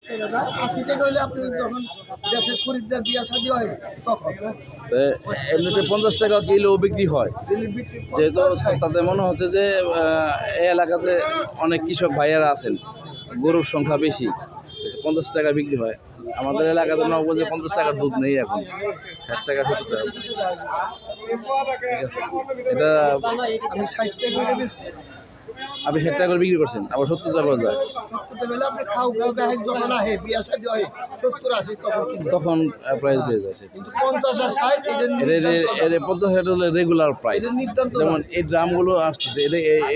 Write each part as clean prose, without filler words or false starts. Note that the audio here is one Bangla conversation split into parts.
80 টাকা হলে আপনি যখন দেশের খরিদ্দার বিয়া শাদী হয় তখন এমনিতে 50 টাকা কিলো বিক্রি হয়, বিক্রি যেহেতু 50 তাতে মনে হচ্ছে যে এই এলাকাতে অনেক কৃষক ভাইয়ারা আছেন, গরুর সংখ্যা বেশি, 50 টাকা বিক্রি হয়। আমাদের এলাকাতে নবগঞ্জে 50 টাকার দুধ নেই এখন, 60 টাকা 70 টাকা। ঠিক আছে, এটা আমি 60 টাকা করে বেশি আপনি 60 টাকা করে বিক্রি করছেন, আবার 70 টাকা করে যায়, 70 টাকা হলে আপনি খাও খাও দেখে যখন আহে বিয়া শাদী হয় 70 80 তখন কিনবেন। তখন প্রাইস বেড়ে যাচ্ছে। 50 আর 60 এর 50 টাকা হলো রেগুলার প্রাইস। নির্ধারিত যেমন এই ড্রামগুলো আসতেছে,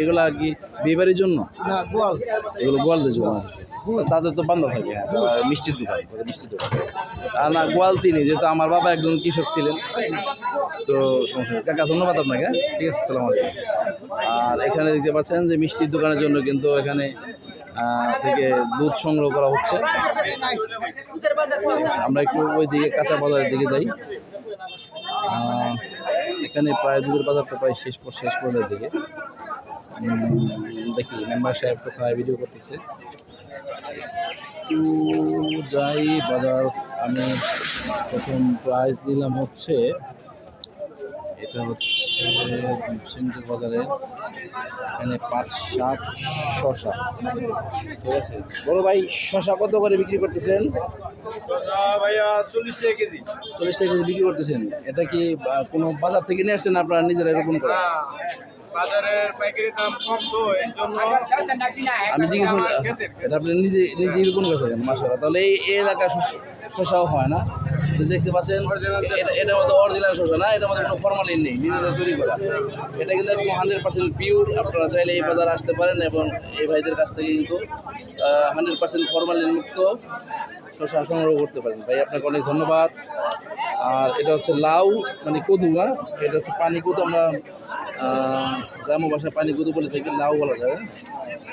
এগুলা কি বিয়েবাড়ির জন্য? না গোয়াল এগুলো গোয়ালদের জন্য আসছে, তাদের তো বান্ধব থাকে। হ্যাঁ, তারা মিষ্টির দোকান, মিষ্টির দোকান। আর না, গোয়াল চিনি, যেহেতু আমার বাবা একজন কৃষক ছিলেন, তো সমস্যা নেই। কাকা ধন্যবাদ আপনাকে, ঠিক আছে, আসসালামু আলাইকুম। আর এখানে দেখতে পাচ্ছেন যে মিষ্টির দোকানের জন্য কিন্তু এখানে থেকে দুধ সংগ্রহ করা হচ্ছে। আমরা একটু ওই দিকে কাঁচা বাজারের দিকে যাই। এখানে প্রায় দুধের বাজারটা প্রায় শেষ পর্যায়ের দিকে। দেখি মেম্বার সাহেব কোথায় ভিডিও করতেছে, একটু যাই বাজার। আমি প্রথম প্রাইস দিলাম হচ্ছে, এটা হচ্ছে সিন্ধুর বাজারের, এখানে 5-7 শশা। ঠিক আছে বড় ভাই, শশা কত করে বিক্রি করতেছেন? ভাইয়া 40 টাকা কেজি। 40 টাকা কেজি বিক্রি করতেছেন। এটা কি কোনো বাজার থেকে নিয়ে আসছেন আপনারা নিজেরা রোপণ করে? বাজারের পাইকারি দাম কম, তো এই জন্য আমি জিজ্ঞেস করি, এটা আপনি নিজে রোপণ করে থাকেন? মাশাআল্লাহ, তাহলে এই এলাকায় শশাও হয় না? দেখতে পাচ্ছেন এটার মধ্যে অরিজিনাল শসা না, এটার মধ্যে কোনো ফরমালিন নেই, নিজেদের তৈরি করা। এটা কিন্তু একদম 100% পিওর। আপনারা চাইলে এই বাজারে আসতে পারেন এবং এই ভাইদের কাছ থেকে কিন্তু 100% ফরমালিন মুক্ত শসা সংগ্রহ করতে পারেন। ভাই আপনাকে অনেক ধন্যবাদ। আর এটা হচ্ছে লাউ, মানে কদু না, এটা হচ্ছে পানি কদু, আমরা গ্রাম্য ভাষায় পানি কদু বলে থাকি, লাউ বলা যায়।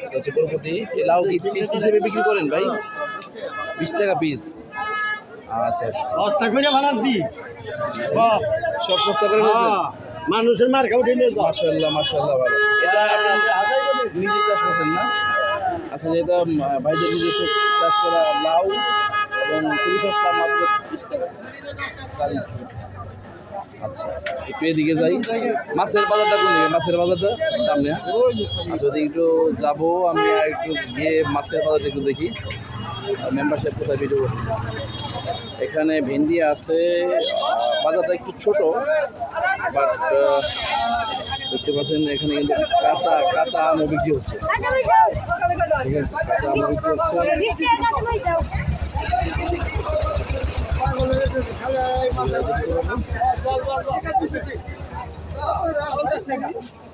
এটা হচ্ছে করপতি। এই লাউ কি পিস হিসেবে বিক্রি করেন ভাই? 20 টাকা পিস। আচ্ছা আচ্ছা, সব সস্তা করে ফেলছেন? মানুষের মার খাও ঢেলে মাশাআল্লাহ মাশাআল্লাহ, ভালো। এটা আপনি নিজে চাষ করছেন না? আচ্ছা, এটা ভাইদের নিজস্ব চাষ করা লাউ এবং খুবই সস্তা, মাত্র 20 টাকা। আচ্ছা, একটু এদিকে যাই। মাছের বাজারটা কোন দিকে? মাছের বাজারটা সামনে। আচ্ছা, ওদিকে একটু যাবো আমি, আর একটু গিয়ে মাছের বাজারটা একটু দেখি মেম্বারশিপ কোথায় ভিডিও করতেছে। এখানে ভেন্ডি আছে, বাজারটা একটু ছোট, বাট দেখতে পাচ্ছেন এখানে কিন্তু কাঁচা আমও বিক্রি হচ্ছে। ঠিক আছে, কাঁচা আমও বিক্রি হচ্ছে।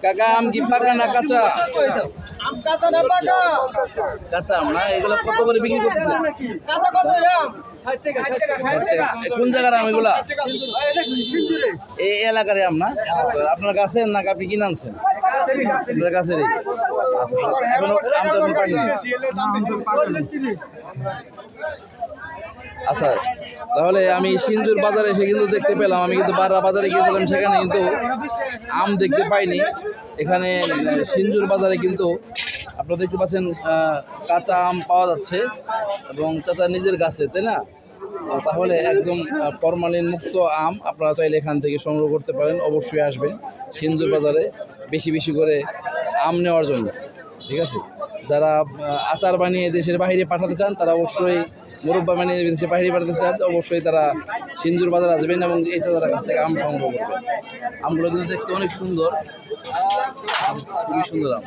কাকা, আম কি পাকা না কাঁচা? কাঁচা আম না, এগুলো কত করে বিক্রি করতেছে? কোন জায়গার আম এগুলা? এই এলাকার আম না? আপনার গাছের না আপনি কিনে আনছেন? আপনার গাছেরই। এখনো আম তো পাইনি। আচ্ছা, তাহলে আমি সিন্ধুর বাজারে এসে কিন্তু দেখতে পেলাম, আমি কিন্তু বাররা বাজারে গিয়েছিলাম, সেখানে কিন্তু আম দেখতে পাইনি। এখানে সিন্ধুর বাজারে কিন্তু আপনারা দেখতে পাচ্ছেন কাঁচা আম পাওয়া যাচ্ছে এবং চাচা নিজের গাছে, তাই না? তাহলে একদম ফরমালিন মুক্ত আম আপনারা চাইলে এখান থেকে সংগ্রহ করতে পারেন। অবশ্যই আসবেন সিন্ধুর বাজারে বেশি বেশি করে আম নেওয়ার জন্য। ঠিক আছে, যারা আচার বানিয়ে দেশের বাইরে পাঠাতে চান, তারা অবশ্যই মুরব্বা বানিয়ে দেশের বাইরে পাঠাতে চান, অবশ্যই তারা সিন্ধুর বাজার আসবেন এবং এই চাচার কাছ থেকে আম সংগ্রহ করবেন। আমগুলো কিন্তু দেখতে অনেক সুন্দর, খুবই সুন্দর আম।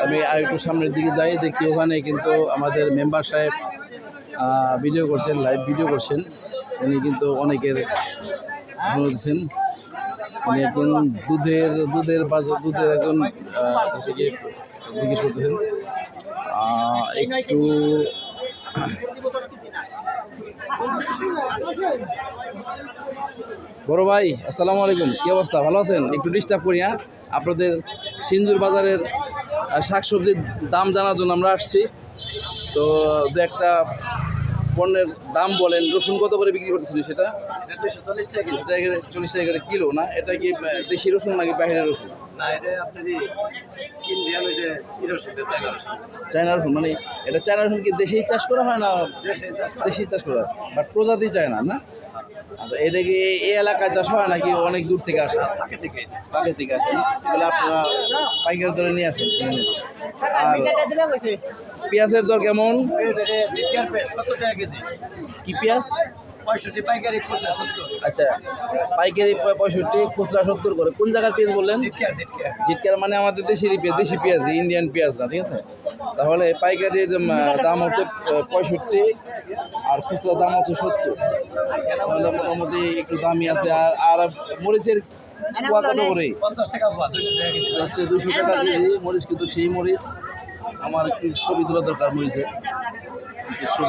আমি আর একটু সামনের দিকে যাই, দেখি ওখানে কিন্তু আমাদের মেম্বার সাহেব ভিডিও করছেন, লাইভ ভিডিও করছেন। উনি কিন্তু অনেকের বলছেন, উনি এখন দুধের বাজার, দুধের একজন জিজ্ঞেস করতেছেন। একটু বড় ভাই, আসসালামু আলাইকুম, কি অবস্থা? ভালো আছেন? একটু ডিস্টার্ব করি। হ্যাঁ, আপনাদের সিন্ধুর বাজারের শাকসবজির দাম জানার জন্য আমরা আসছি। তো দু একটা পণ্যের দাম বলেন। রসুন কত করে বিক্রি করতেছিল সেটা? 240 টাকা। 40 টাকা করে কিলো না? এটা কি দেশি রসুন নাকি বাইরের রসুন? না এটা আপনার ইন্ডিয়ান ওই যে ইরোশিনটা চাইনা চায়না রসুন মানে এটা চায়না রসুন কি দেশেই চাষ করা হয় না দেশেই চাষ করা হয় বাট প্রজাতি চায়না না? আচ্ছা এটা কি এই এলাকায় চাষ হয় নাকি অনেক দূর থেকে আসে? থাকে থেকে এটা আগে থেকে আসে তাহলে আপনারা পাইকারি দরে নিয়ে আসেন কিনে নিয়ে। আর পেঁয়াজের দর কেমন? জিটকার পেস 70 টাকা কেজি কি পেঁয়াজ? 65 পাইকারি খুচরা 70 আচ্ছা পাইকারি 65 খুচরা 70 করে। কোন জায়গার পেঁয়াজ বললেন? জিটকার জিটকার মানে আমাদের দেশেরই পেঁয়াজ, দেশি পেঁয়াজ, ইন্ডিয়ান পেঁয়াজ না, ঠিক আছে? তাহলে পাইকারির দাম হচ্ছে 65 আর খুচরা দাম হচ্ছে 70। তাহলে মোটামুটি একটু দামই আছে। আর মরিচের পোয়া কত করে? 50 টাকা পোয়া 200 টাকা কেজি হচ্ছে 200 টাকা কেজি। মরিচ কিন্তু সেই মরিচ, আমার একটু ছবি তোলা দরকার মরিচের।